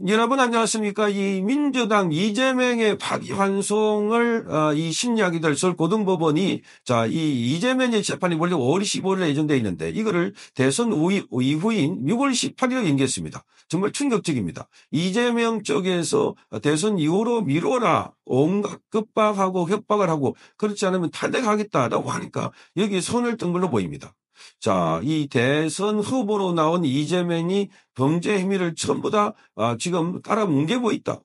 여러분 안녕하십니까? 이 민주당 이재명의 파기환송을 이 심리하기들 서울고등법원이 이 이재명의 재판이 원래 5월 15일에 예정되어 있는데 이거를 대선 이후인 6월 18일에 연기했습니다. 정말 충격적입니다. 이재명 쪽에서 대선 이후로 미뤄라 온갖 급박하고 협박을 하고 그렇지 않으면 탄핵하겠다라고 하니까 여기에 손을 뜬 걸로 보입니다. 이 대선 후보로 나온 이재명이 범죄 혐의를 전부 다 지금 깔아 뭉개고 있다.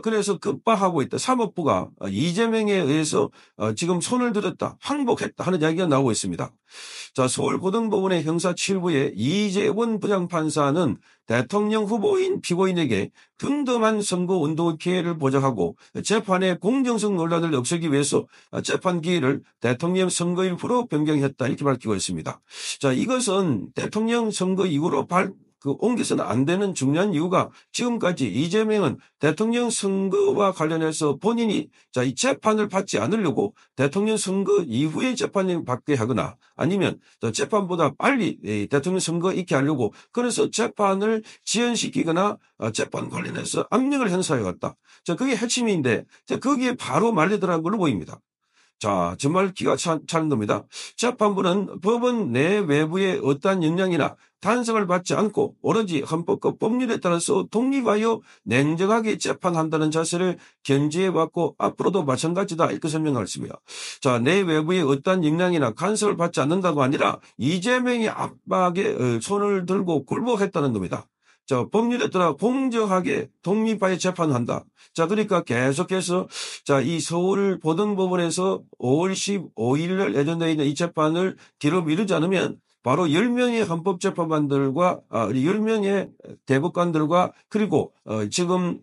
그래서 급박하고 있다. 사법부가 이재명에 의해서 지금 손을 들었다. 항복했다 하는 이야기가 나오고 있습니다. 서울고등법원의 형사7부의 이재원 부장판사는 대통령 후보인 피고인에게 덤덤한 선거 운동 기회를 보장하고 재판의 공정성 논란을 없애기 위해서 재판 기일을 대통령 선거일부로 변경했다 이렇게 밝히고 있습니다. 이것은 대통령 선거 이후로 옮겨서는 안 되는 중요한 이유가 지금까지 이재명은 대통령 선거와 관련해서 본인이 이 재판을 받지 않으려고 대통령 선거 이후에 재판을 받게 하거나 아니면 재판보다 빨리 대통령 선거 있게 하려고 그래서 재판을 지연시키거나 재판 관련해서 압력을 행사해왔다. 그게 핵심인데 거기에 바로 말려들어간 걸로 보입니다. 정말 기가 차는 겁니다. 재판부는 법원 내 외부의 어떠한 영향이나 탄성을 받지 않고 오로지 헌법과 법률에 따라서 독립하여 냉정하게 재판한다는 자세를 견지해왔고 앞으로도 마찬가지다 이렇게 설명했습니다. 내 외부의 어떠한 영향이나 간섭을 받지 않는다고 아니라 이재명의 압박에 손을 들고 굴복했다는 겁니다. 법률에 따라 공정하게 독립하게 재판한다. 그러니까 계속해서 이 서울 고등법원에서 5월 15일 예정되어 있는 이 재판을 뒤로 미루지 않으면 바로 10명의 헌법재판관들과 10명의 대법관들과 그리고 지금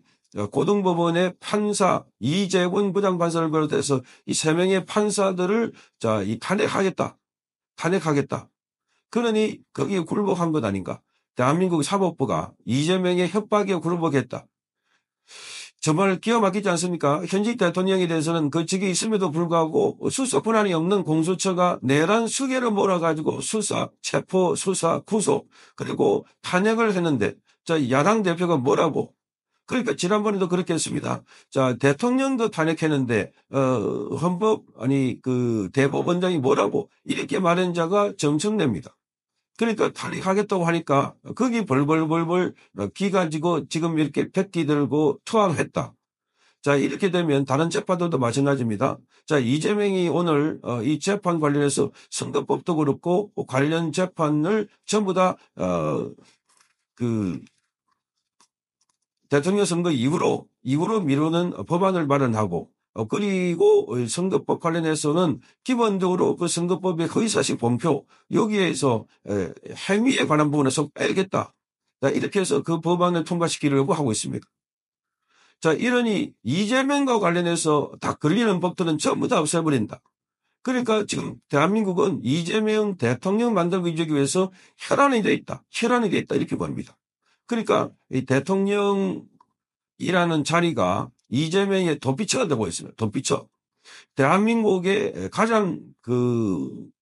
고등법원의 판사 이재원 부장판사를 비롯해서 이 3명의 판사들을 탄핵하겠다. 그러니 거기에 굴복한 것 아닌가. 대한민국 사법부가 이재명의 협박에 굴복했다. 정말 기가 막히지 않습니까? 현직 대통령에 대해서는 그 직이 있음에도 불구하고 수사 권한이 없는 공수처가 내란 수개를 몰아가지고 수사, 체포, 수사, 구속 그리고 탄핵을 했는데 야당 대표가 뭐라고? 그러니까 지난번에도 그렇게 했습니다. 대통령도 탄핵했는데 대법원장이 뭐라고 이렇게 말한 자가 정청래입니다. 그러니까 탄핵하겠다고 하니까 거기 벌벌벌벌 기 가지고 지금 이렇게 백기 들고 투항했다. 이렇게 되면 다른 재판들도 마찬가지입니다. 이재명이 오늘 이 재판 관련해서 선거법도 그렇고 관련 재판을 전부 다 대통령 선거 이후로 미루는 법안을 마련하고 그리고 선거법 관련해서는 기본적으로 그 선거법의 허위사실 본표 여기에서 행위에 관한 부분을 쏙 빼겠다. 이렇게 해서 그 법안을 통과시키려고 하고 있습니다. 이러니 이재명과 관련해서 다 걸리는 법들은 전부 다 없애버린다. 그러니까 지금 대한민국은 이재명 대통령 만들기 위해서 혈안이 돼 있다. 이렇게 봅니다. 그러니까 이 대통령이라는 자리가 이재명의 도피처가 되고 있습니다. 도피처. 대한민국의 가장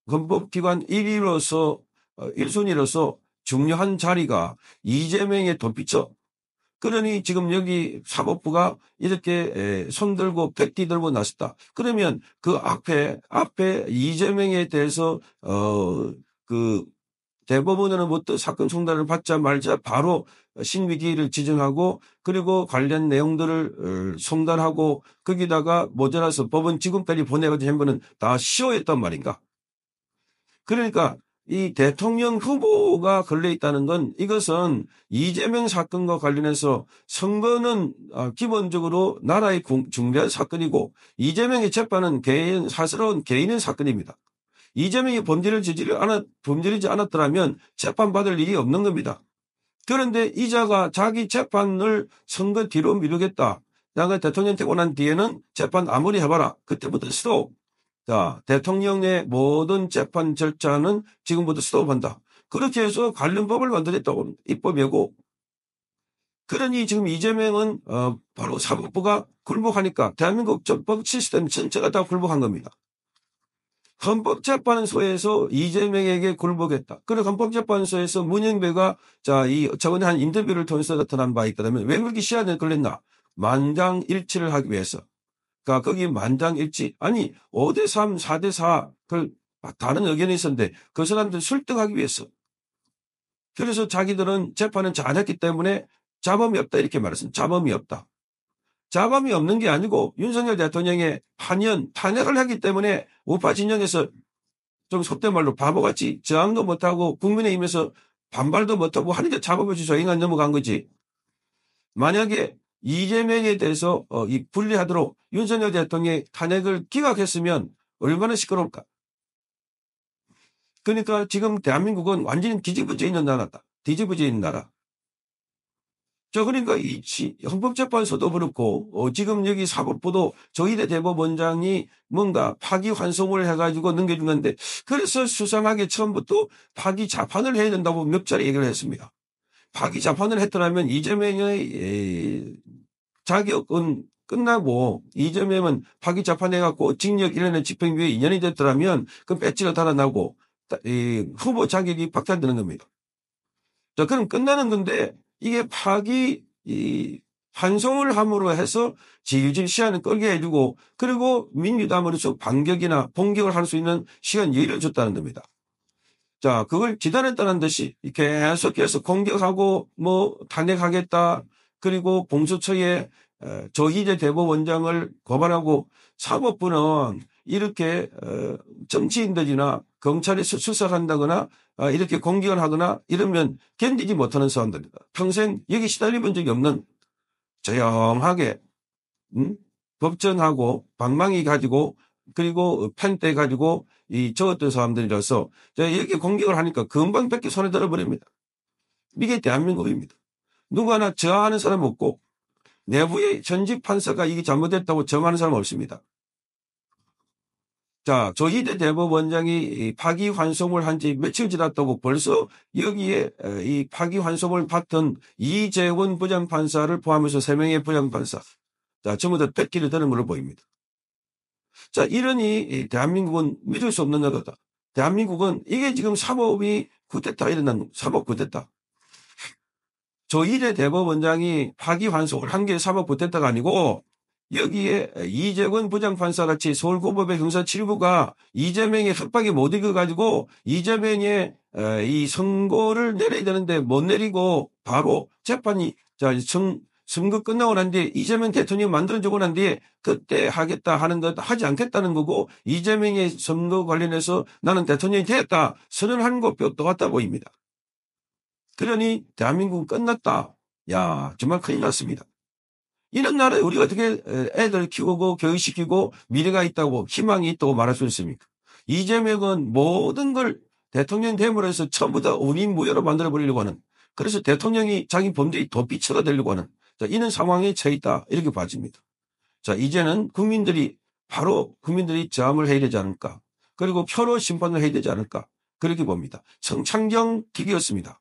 헌법기관 1순위로서 중요한 자리가 이재명의 도피처. 그러니 지금 여기 사법부가 이렇게 손들고 백디 들고 나섰다. 그러면 그 앞에 이재명에 대해서 대법원으로부터 사건 송달을 받자 말자 바로 신위기일을 지정하고 그리고 관련 내용들을 송달하고 거기다가 모자라서 법원 지금까지 보내가지고 한 번은 다 시효했단 말인가. 그러니까 이 대통령 후보가 걸려있다는 건 이것은 이재명 사건과 관련해서 선거는 기본적으로 나라의 중대한 사건이고 이재명의 재판은 사스러운 개인의 사건입니다. 이재명이 범죄리지 않았더라면 재판받을 일이 없는 겁니다. 그런데 이자가 자기 재판을 선거 뒤로 미루겠다. 내가 대통령 되고 난 뒤에는 재판 아무리 해봐라. 그때부터 스톱. 대통령의 모든 재판 절차는 지금부터 스톱한다. 그렇게 해서 관련 법을 만들었다고 입법이고. 그러니 지금 이재명은 바로 사법부가 굴복하니까 대한민국 정법 시스템 전체가 다 굴복한 겁니다. 헌법재판소에서 이재명에게 굴복했다. 그리고 헌법재판소에서 문영배가 저번에 한 인터뷰를 통해서 나타난 바 있다면 왜 그렇게 시한에 걸렸나? 만장일치를 하기 위해서. 그러니까 거기 만장일치. 아니 5대3, 4대4 그 다른 의견이 있었는데 그 사람들 설득하기 위해서. 그래서 자기들은 재판은 잘했기 때문에 잡음이 없다 이렇게 말했습니다. 잡음이 없다. 잡음이 없는 게 아니고 윤석열 대통령의 반연 탄핵을 했기 때문에 우파 진영에서 좀 속된 말로 바보같이 저항도 못하고 국민의힘에서 반발도 못하고 하니까 잡아보지 조용히 넘어간 거지. 만약에 이재명에 대해서 이 분리하도록 윤석열 대통령의 탄핵을 기각했으면 얼마나 시끄러울까. 그러니까 지금 대한민국은 완전히 뒤집어져 있는 나라다. 뒤집어져 있는 나라. 그러니까 이 헌법재판소도 그렇고 지금 여기 사법부도 조희대 대법원장이 뭔가 파기환송을 해가지고 넘겨준 건데 그래서 수상하게 처음부터 파기자판을 해야 된다고 몇 차례 얘기를 했습니다. 파기자판을 했더라면 이재명의 자격은 끝나고 이재명은 파기자판해갖고 징역 1년의 집행유예 2년이 됐더라면 그 배지가 달아나고 후보 자격이 박탈되는 겁니다. 자, 그럼 끝나는 건데 이게 환송을 함으로 해서 지유진 시한을 끌게 해주고 그리고 민주당으로서 반격이나 공격을 할 수 있는 시간 여유를 줬다는 겁니다. 자, 그걸 기다렸다는 듯이 계속해서 공격하고 탄핵하겠다. 그리고 공수처에 조희대 대법원장을 고발하고 사법부는 이렇게 정치인들이나 검찰에서 수사한다거나 이렇게 공격을 하거나 이러면 견디지 못하는 사람들이다. 평생 여기 시달려본 적이 없는 조용하게 법전하고 방망이 가지고 그리고 펜대 가지고 적었던 사람들이라서 이렇게 공격을 하니까 금방 뺏겨 손에 들어버립니다. 이게 대한민국입니다. 누구 하나 저항하는 사람 없고 내부의 전직 판사가 이게 잘못됐다고 정하는 사람 없습니다. 자, 조희대 대법원장이 파기환송을 한 지 며칠 지났다고 벌써 여기에 이 파기환송을 받던 이재원 부장판사를 포함해서 3명의 부장판사, 자, 전부 다 뺏기를 드는 걸로 보입니다. 자, 이러니 대한민국은 믿을 수 없는 나라다. 대한민국은 이게 지금 사법이 쿠데타 일어난 사법 쿠데타. 조희대 대법원장이 파기환송을 한 게 사법 쿠데타가 아니고 여기에 이재원 부장판사 같이 서울고법의 형사 7부가 이재명의 협박에 못 이겨가지고 이재명의 이 선고를 내려야 되는데 못 내리고 바로 재판이 선거 끝나고 난 뒤에 이재명 대통령이 만들어주고 난 뒤에 그때 하겠다 하는 것 하지 않겠다는 거고 이재명의 선거 관련해서 나는 대통령이 되었다 선언한 거 또 같다 보입니다. 그러니 대한민국은 끝났다. 야, 정말 큰일 났습니다. 이런 나라에 우리가 어떻게 애들 키우고 교육시키고 미래가 있다고 희망이 있다고 말할 수 있습니까? 이재명은 모든 걸 대통령 됨으로 해서 전부 다 우민무효로 만들어버리려고 하는 그래서 대통령이 자기 범죄의 도피처가 되려고 하는 이런 상황에 처해 있다 이렇게 봐집니다. 자, 이제는 국민들이 저항을 해야 되지 않을까 그리고 표로 심판을 해야 되지 않을까 그렇게 봅니다. 성창경 기기였습니다.